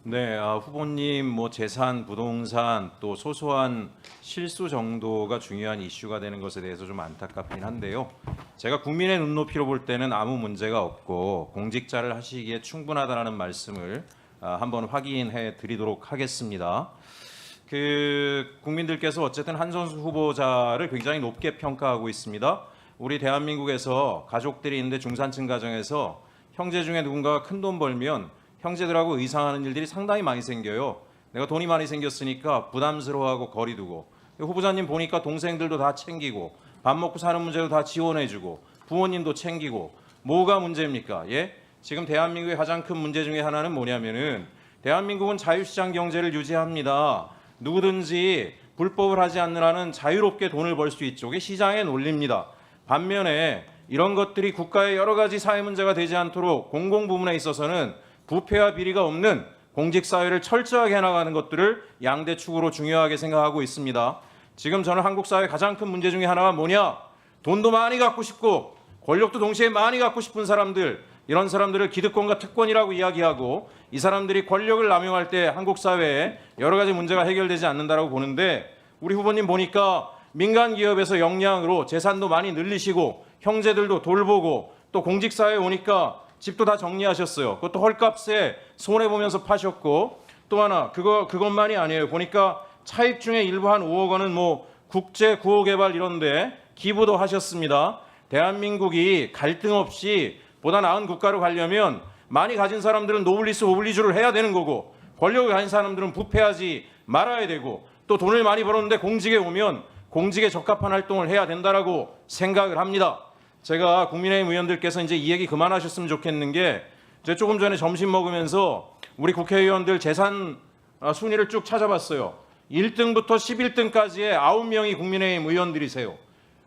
네, 후보님 뭐 재산, 부동산 또 소소한 실수 정도가 중요한 이슈가 되는 것에 대해서 좀 안타깝긴 한데요. 제가 국민의 눈높이로 볼 때는 아무 문제가 없고 공직자를 하시기에 충분하다라는 말씀을 한번 확인해 드리도록 하겠습니다. 국민들께서 어쨌든 한선수 후보자를 굉장히 높게 평가하고 있습니다. 우리 대한민국에서 가족들이 있는데 중산층 가정에서 형제 중에 누군가가 큰 돈 벌면 형제들하고 의상하는 일들이 상당히 많이 생겨요. 내가 돈이 많이 생겼으니까 부담스러워하고 거리 두고, 후보자님 보니까 동생들도 다 챙기고 밥 먹고 사는 문제도 다 지원해주고 부모님도 챙기고, 뭐가 문제입니까? 예? 지금 대한민국의 가장 큰 문제 중에 하나는 뭐냐면은 대한민국은 자유시장 경제를 유지합니다. 누구든지 불법을 하지 않는 한은 자유롭게 돈을 벌 수 있죠. 이게 시장의 논리입니다. 반면에 이런 것들이 국가의 여러 가지 사회 문제가 되지 않도록 공공 부문에 있어서는 부패와 비리가 없는 공직사회를 철저하게 해나가는 것들을 양대 축으로 중요하게 생각하고 있습니다. 지금 저는 한국 사회 가장 큰 문제 중에 하나가 뭐냐? 돈도 많이 갖고 싶고 권력도 동시에 많이 갖고 싶은 사람들, 이런 사람들을 기득권과 특권이라고 이야기하고, 이 사람들이 권력을 남용할 때 한국 사회에 여러 가지 문제가 해결되지 않는다라고 보는데, 우리 후보님 보니까 민간 기업에서 역량으로 재산도 많이 늘리시고 형제들도 돌보고, 또 공직사회에 오니까 집도 다 정리하셨어요. 그것도 헐값에 손해보면서 파셨고, 또 하나 그것만이 아니에요. 보니까 차입 중에 일부 한 5억 원은 뭐 국제 구호개발 이런 데 기부도 하셨습니다. 대한민국이 갈등 없이 보다 나은 국가로 가려면 많이 가진 사람들은 노블리스 오블리주를 해야 되는 거고, 권력을 가진 사람들은 부패하지 말아야 되고, 또 돈을 많이 벌었는데 공직에 오면 공직에 적합한 활동을 해야 된다라고 생각을 합니다. 제가 국민의힘 의원들께서 이제 이 얘기 그만하셨으면 좋겠는 게, 제가 조금 전에 점심 먹으면서 우리 국회의원들 재산 순위를 쭉 찾아봤어요. 1등부터 11등까지의 9명이 국민의힘 의원들이세요.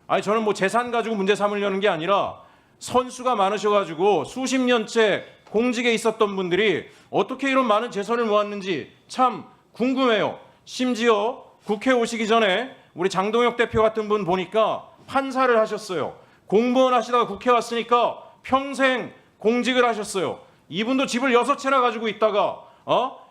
아니, 저는 뭐 재산 가지고 문제 삼으려는 게 아니라 선수가 많으셔가지고 수십 년째 공직에 있었던 분들이 어떻게 이런 많은 재산을 모았는지 참 궁금해요. 심지어 국회 오시기 전에 우리 장동혁 대표 같은 분 보니까 판사를 하셨어요. 공무원 하시다가 국회 왔으니까 평생 공직을 하셨어요. 이분도 집을 6채나 가지고 있다가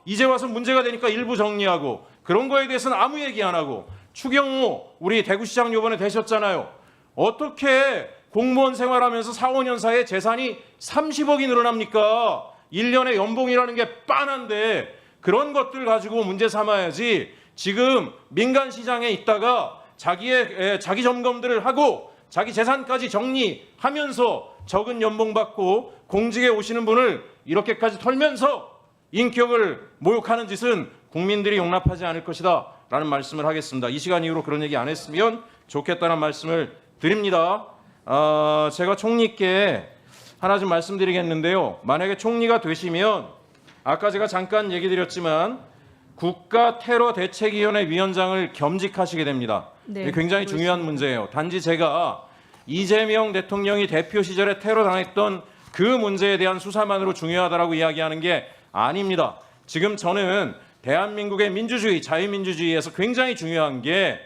이제 와서 문제가 되니까 일부 정리하고, 그런 거에 대해서는 아무 얘기 안 하고, 추경호 우리 대구시장 요번에 되셨잖아요. 어떻게 공무원 생활하면서 4, 5년 사이에 재산이 30억이 늘어납니까? 1년에 연봉이라는 게 빤한데 그런 것들 가지고 문제 삼아야지, 지금 민간 시장에 있다가 자기 점검들을 하고 자기 재산까지 정리하면서 적은 연봉 받고 공직에 오시는 분을 이렇게까지 털면서 인격을 모욕하는 짓은 국민들이 용납하지 않을 것이다 라는 말씀을 하겠습니다. 이 시간 이후로 그런 얘기 안 했으면 좋겠다는 말씀을 드립니다. 제가 총리께 하나 좀 말씀드리겠는데요. 만약에 총리가 되시면 아까 제가 잠깐 얘기 드렸지만 국가테러대책위원회 위원장을 겸직하시게 됩니다. 네, 굉장히 중요한 문제예요. 단지 제가 이재명 대통령이 대표 시절에 테러 당했던 그 문제에 대한 수사만으로 중요하다라고 이야기하는 게 아닙니다. 지금 저는 대한민국의 민주주의, 자유민주주의에서 굉장히 중요한 게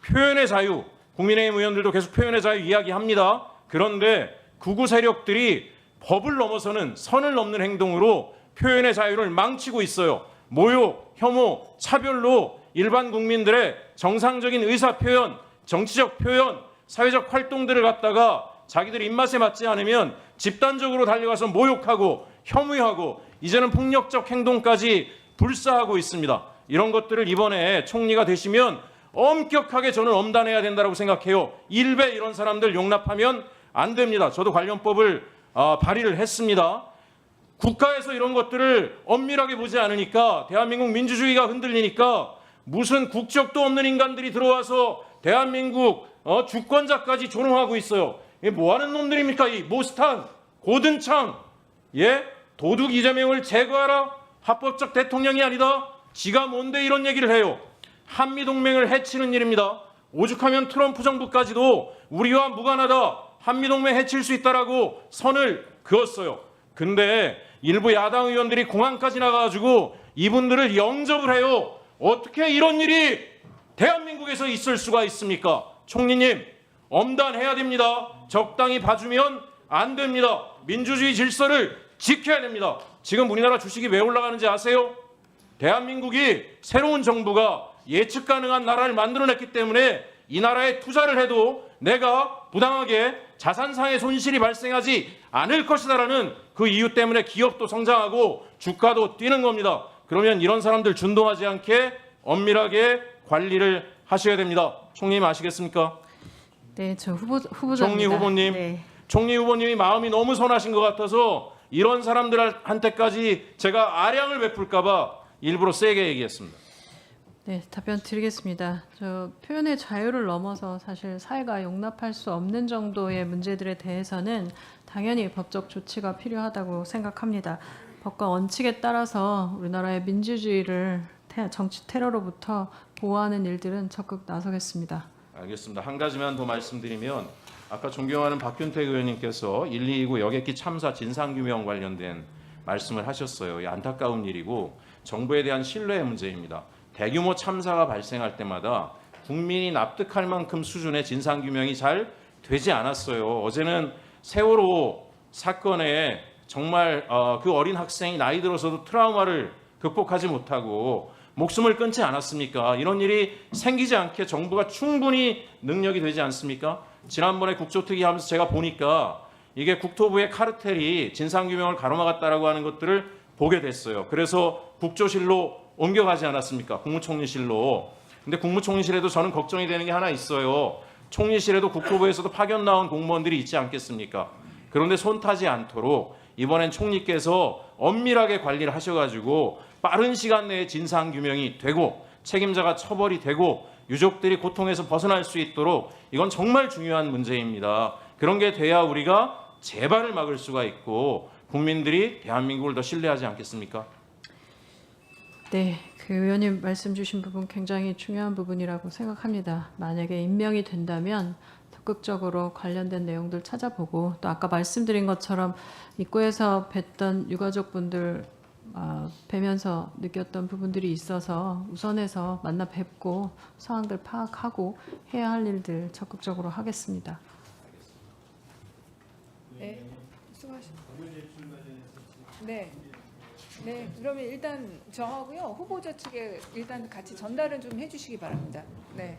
표현의 자유, 국민의힘 의원들도 계속 표현의 자유 이야기합니다. 그런데 극우 세력들이 법을 넘어서는, 선을 넘는 행동으로 표현의 자유를 망치고 있어요. 모욕, 혐오, 차별로 일반 국민들의 정상적인 의사표현, 정치적 표현, 사회적 활동들을 갖다가 자기들 입맛에 맞지 않으면 집단적으로 달려가서 모욕하고 혐오하고, 이제는 폭력적 행동까지 불사하고 있습니다. 이런 것들을 이번에 총리가 되시면 엄격하게 저는 엄단해야 된다고 생각해요. 일베 이런 사람들 용납하면 안 됩니다. 저도 관련법을 발의를 했습니다. 국가에서 이런 것들을 엄밀하게 보지 않으니까 대한민국 민주주의가 흔들리니까 무슨 국적도 없는 인간들이 들어와서 대한민국 주권자까지 조롱하고 있어요. 이게 뭐하는 놈들입니까? 이 모스탄, 고든창, 도둑 이재명을 제거하라? 합법적 대통령이 아니다? 지가 뭔데 이런 얘기를 해요? 한미동맹을 해치는 일입니다. 오죽하면 트럼프 정부까지도 우리와 무관하다, 한미동맹 해칠 수 있다라고 선을 그었어요. 근데 일부 야당 의원들이 공항까지 나가가지고 이분들을 영접을 해요. 어떻게 이런 일이 대한민국에서 있을 수가 있습니까? 총리님, 엄단해야 됩니다. 적당히 봐주면 안 됩니다. 민주주의 질서를 지켜야 됩니다. 지금 우리나라 주식이 왜 올라가는지 아세요? 대한민국이 새로운 정부가 예측 가능한 나라를 만들어냈기 때문에 이 나라에 투자를 해도 내가 부당하게 자산상의 손실이 발생하지 않을 것이다라는 그 이유 때문에 기업도 성장하고 주가도 뛰는 겁니다. 그러면 이런 사람들 준동하지 않게 엄밀하게 관리를 하셔야 됩니다. 총리님 아시겠습니까? 네, 저 후보자입니다. 총리 후보님, 네. 총리 후보님이 마음이 너무 선하신 것 같아서 이런 사람들한테까지 제가 아량을 베풀까봐 일부러 세게 얘기했습니다. 네, 답변 드리겠습니다. 저 표현의 자유를 넘어서 사실 사회가 용납할 수 없는 정도의 문제들에 대해서는 당연히 법적 조치가 필요하다고 생각합니다. 법과 원칙에 따라서 우리나라의 민주주의를 정치 테러로부터 보호하는 일들은 적극 나서겠습니다. 알겠습니다. 한 가지만 더 말씀드리면 아까 존경하는 박균택 의원님께서 129 여객기 참사 진상규명 관련된 말씀을 하셨어요. 이 안타까운 일이고 정부에 대한 신뢰의 문제입니다. 대규모 참사가 발생할 때마다 국민이 납득할 만큼 수준의 진상규명이 잘 되지 않았어요. 어제는 세월호 사건에 정말 그 어린 학생이 나이 들어서도 트라우마를 극복하지 못하고 목숨을 끊지 않았습니까? 이런 일이 생기지 않게 정부가 충분히 능력이 되지 않습니까? 지난번에 국조특위 하면서 제가 보니까 이게 국토부의 카르텔이 진상규명을 가로막았다라고 하는 것들을 보게 됐어요. 그래서 국조실로 옮겨가지 않았습니까? 국무총리실로. 근데 국무총리실에도 저는 걱정이 되는 게 하나 있어요. 총리실에도 국토부에서도 파견 나온 공무원들이 있지 않겠습니까? 그런데 손 타지 않도록 이번엔 총리께서 엄밀하게 관리를 하셔가지고 빠른 시간 내에 진상규명이 되고 책임자가 처벌이 되고 유족들이 고통에서 벗어날 수 있도록 이건 정말 중요한 문제입니다. 그런 게 돼야 우리가 재발을 막을 수가 있고 국민들이 대한민국을 더 신뢰하지 않겠습니까? 네, 그 의원님 말씀 주신 부분 굉장히 중요한 부분이라고 생각합니다. 만약에 임명이 된다면 적극적으로 관련된 내용들 찾아보고 또 아까 말씀드린 것처럼 입구에서 뵀던 유가족분들 뵈면서 느꼈던 부분들이 있어서 우선해서 만나 뵙고 상황들 파악하고 해야 할 일들 적극적으로 하겠습니다. 네, 수고하십니다. 네. 네, 그러면 일단 정하고요. 후보자 측에 일단 같이 전달은 좀 해주시기 바랍니다. 네.